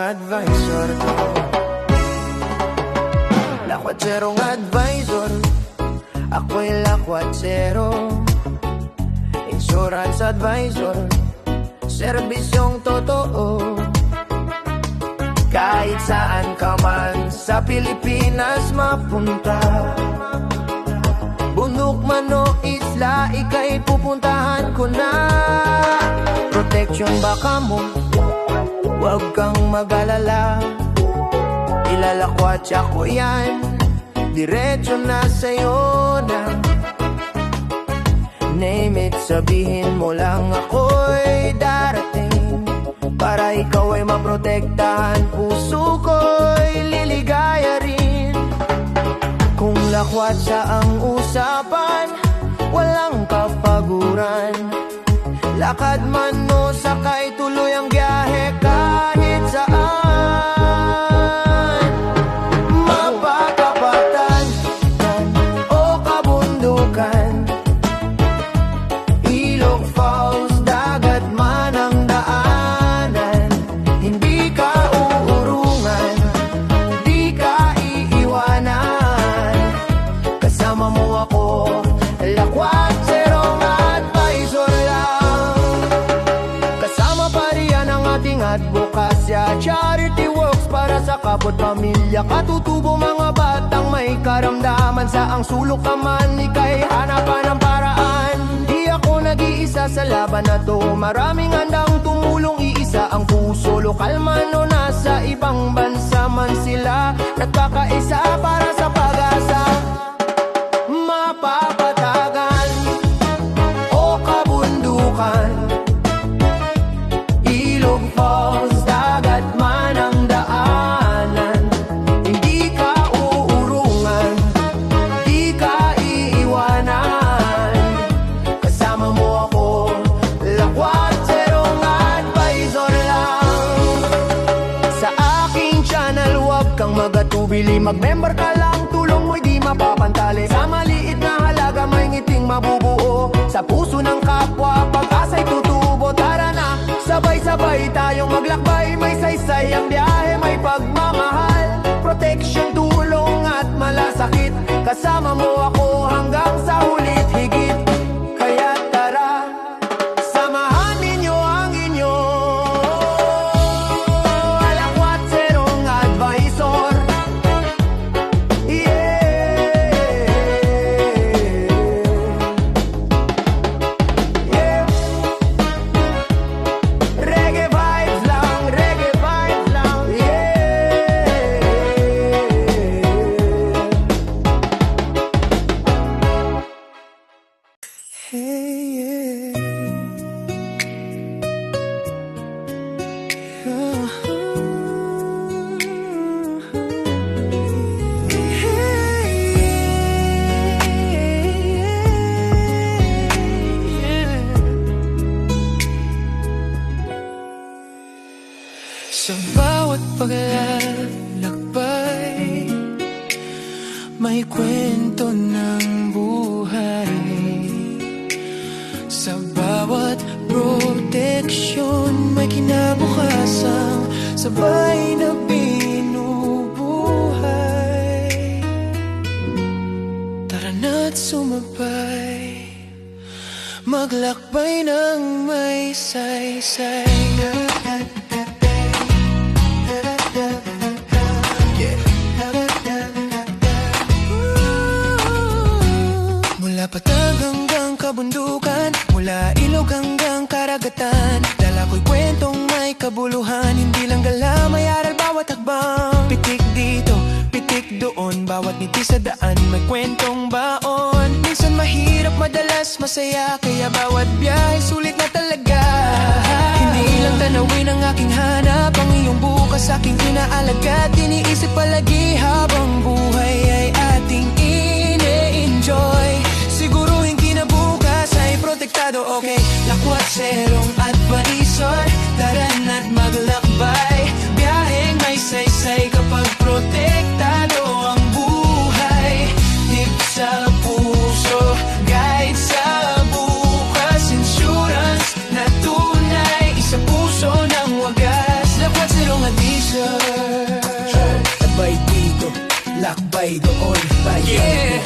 advisor. Lakwatserong advisor, ako'y lakwatsero. Insurance advisor, serbisyong totoo. Kahit saan ka man sa Pilipinas mapunta, bundok man o isla, ika'y pupuntahan ko na. Protection baka mo, huwag kang mag-alala. Ilalakwatsa ko yan, diretso na sa'yo na. Name it, sabihin mo lang ako'y darating, para ikaw ay maprotektahan, puso ko'y liligaya rin. Kung lakwatsa ang usapan, walang kapaguran. Lakad man o sakay, tuloy ang biyahe kahit saan. Mapakapatan o kabundukan, ilog, falls, dagat man ang daanan. Hindi ka uurungan, di ka iiwanan. Kasama mo ako, lakwatserong advisor lang. Kasama pa riyan ang ating advokasya, charity works para sa kapwa pamilya. Katutubo mga batang may karamdaman, sa ang sulok ka man, ika'y hanapan ng paraan. Di ako nag-iisa sa laban na to, maraming handang tumulong, iisa ang puso. Lokal man o nasa ibang bansa man sila, nagkakaisa para sa pag-asa. Mapapatagan o kabundukan, ilog, falls, dagat man ang daanan. Hindi ka uurungan, di ka iiwanan. Kasama mo ako, lakwatserong advisor lang. Sa aking channel, huwag kang magatubili, mag-member ka lang, tulong mo'y di mapapantali. Sa maliit na halaga may ngiting mabubuo, sa puso ng kapwa pag-asa'y tutubo. Tara na, sabay-sabay tayong maglakbay, may saysay ang biyahe, may pagmamahal, protection, tulong at malasakit. Kasama mo ako hanggang sa hulit higit. Kaya tara, samahan ninyo ang inyo lakwatserong advisor. Reggae vibes lang, reggae vibes lang, Sa bawat paglalakbay, may kwento ng buhay. Sa bawat proteksyon, may kinabukasan, sabay na binubuhay. Tara na't sumabay, maglakbay ng may saysay. Mula patag hanggang kabundukan, mula ilog hanggang karagatan, dala ko'y kwentong may kabuluhan. Hindi lang gala, may aral bawat hakbang. Pitik dito, pitik doon, bawat ngiti sa daan may kwentong baon. Minsan mahirap, madalas masaya, kaya bawat biyahe sulit na talaga. Hindi lang tanawin ang aking hanap, ang iyong bukas aking inaalaga. Tiniisip palagi habang buhay ay ating ine-enjoy. Siguruhin kinabukas ay protektado, okay? Lakwatserong advisor, tara na't maglakbay. Biyaheng may saysay kapag protektado ang buhay. Tip sa puso, guide sa bukas, insurance na tunay, isa puso ng wagas. Lakwatserong advisor. lakbay doon bayan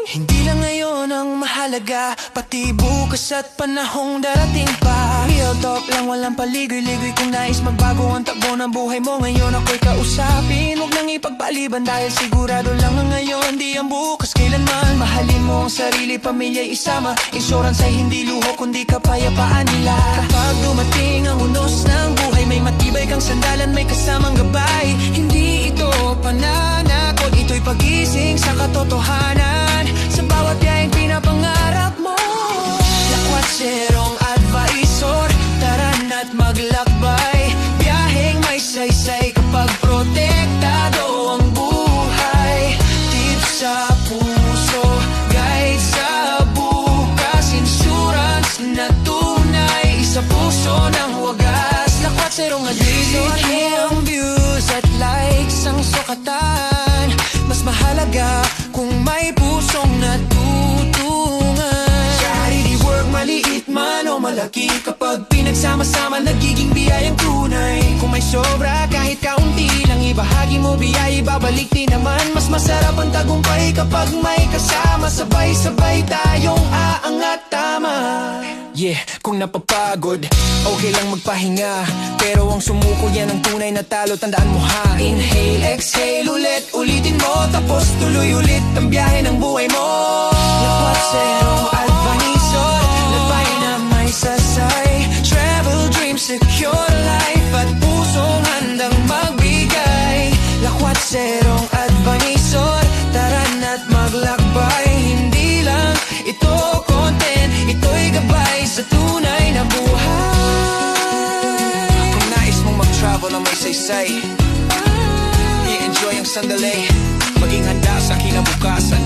Hindi lang ngayon ang mahalaga, pati bukas at panahong darating pa. Real talk lang, walang paligoy-ligoy. Kung nais magbago ang takbo ng buhay mo, ngayon ako'y kausapin. Huwag nang ipagpaliban dahil sigurado lang ang ngayon, di ang bukas kailanman. Mahalin mo ang sarili, pamilya'y isama. Insurance ay hindi luho, kundi kapayapaan nila. Kapag dumating ang unos ng buhay, may matibay kang sandalan, may kasamang gabay. Hindi ito pananakot, ito'y pagising sa katotohanan. Sa bawat biyaheng pinapangarap mo, lakwat serong advisor, tara na't maglakbay. Biyaheng may saysay kapag protektado ang buhay. Tips sa puso, guide sa bukas. Insurance na tunay, sa puso ng wagas. Lakwat serong advisor, ang views at likes ang sukatan. Mas mahalaga kung may pusong natutungan. Charity work, maliit man o malaki, kapag pinagsama-sama nagiging biyayang tunay. Kung may sobra kahit kaunti lang, ibahagi mo biyaya, ibabalik din naman. Mas masarap ang tagumpay kapag may kasama. Sabay-sabay tayong aangat, tama. Yeah, kung napapagod, okay lang magpahinga, pero ang sumuko yan ang tunay na talo, tandaan mo ha. Inhale, exhale, ulitin mo, tapos tuloy ulit ang biyahe ng buhay mo. Lakwat serong advisor, labay na may sasay. Travel dreams, secure life, at pusong handang magbigay. Lakwat serong advisor, tara na't maglakbay. Hindi lang ito content, ito'y gabay sa tunay na buhay. Kung nais mong mag-travel na may saysay, i-enjoy ang sandali, maging handa sa kinabukasan.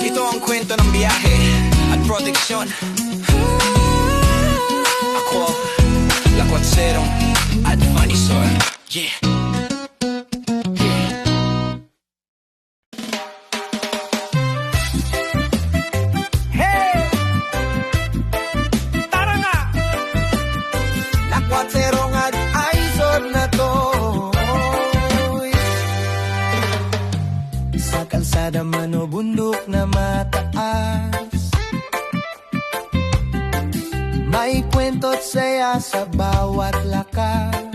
Ito ang kwento ng biyahe at proteksyon. Ako, lakwat serong advisor. Yeah. Serong advisor na to. Sa kalsada man o bundok na mataas, may kwento't saya sa bawat lakas.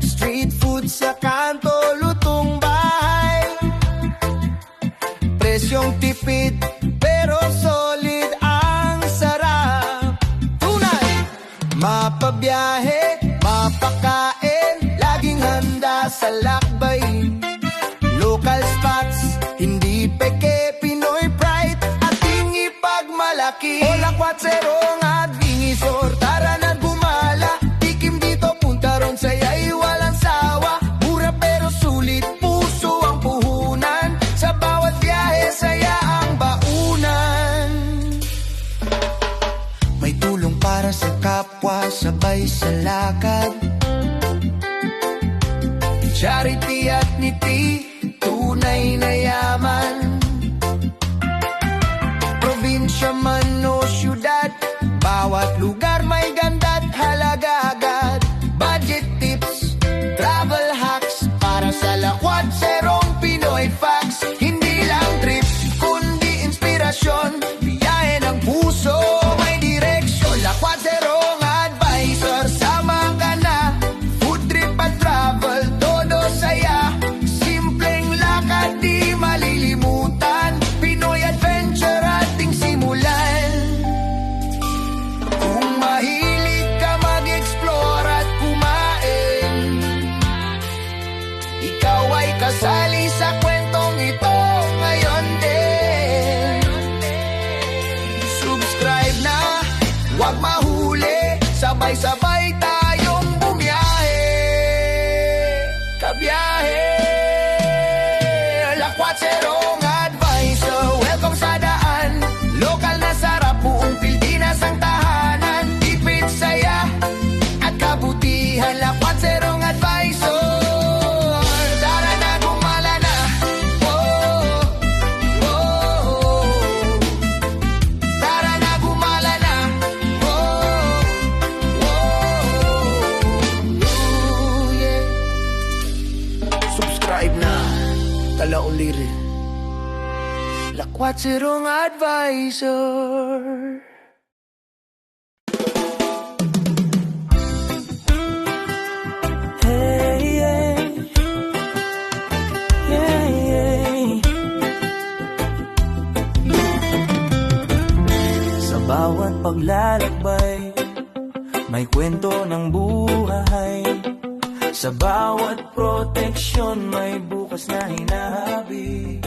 Street food sa kanto, lutong bahay, presyong tipid pero solid ang sarap. Mapabiyahe, mapakain, laging handa sa lakbay. Local spots, hindi peke, Pinoy pride, ating ipagmalaki. O lakwat serong advisor, tara na gumala. Tikim dito, punta ron, saya'y walang sawa. Mura pero sulit, puso ang puhunan. Sa bawat biyahe, saya ang baunan. May tulong para sa kapwa, sabay sa lakad. Charity at ngiti, tunay na yaman. Probinsya man o syudad, bawat lugar may ganda't halaga agad. Budget tips, travel hacks, para sa lakwat serong Pinoy facts. Hindi lang trip, kundi inspirasyon, biyahe ng puso. Lakwat serong advisor, sama ka na. Food trip at travel, todo saya. Simpleng lakad, di malilimutan. Pinoy adventure ating simulan. Kung mahilig Quatserong advisor. Hey, yeah. Yeah, yeah. Sa bawat paglalakbay, may kwento ng buhay. Sa bawat proteksyon, may bukas na hinahabi.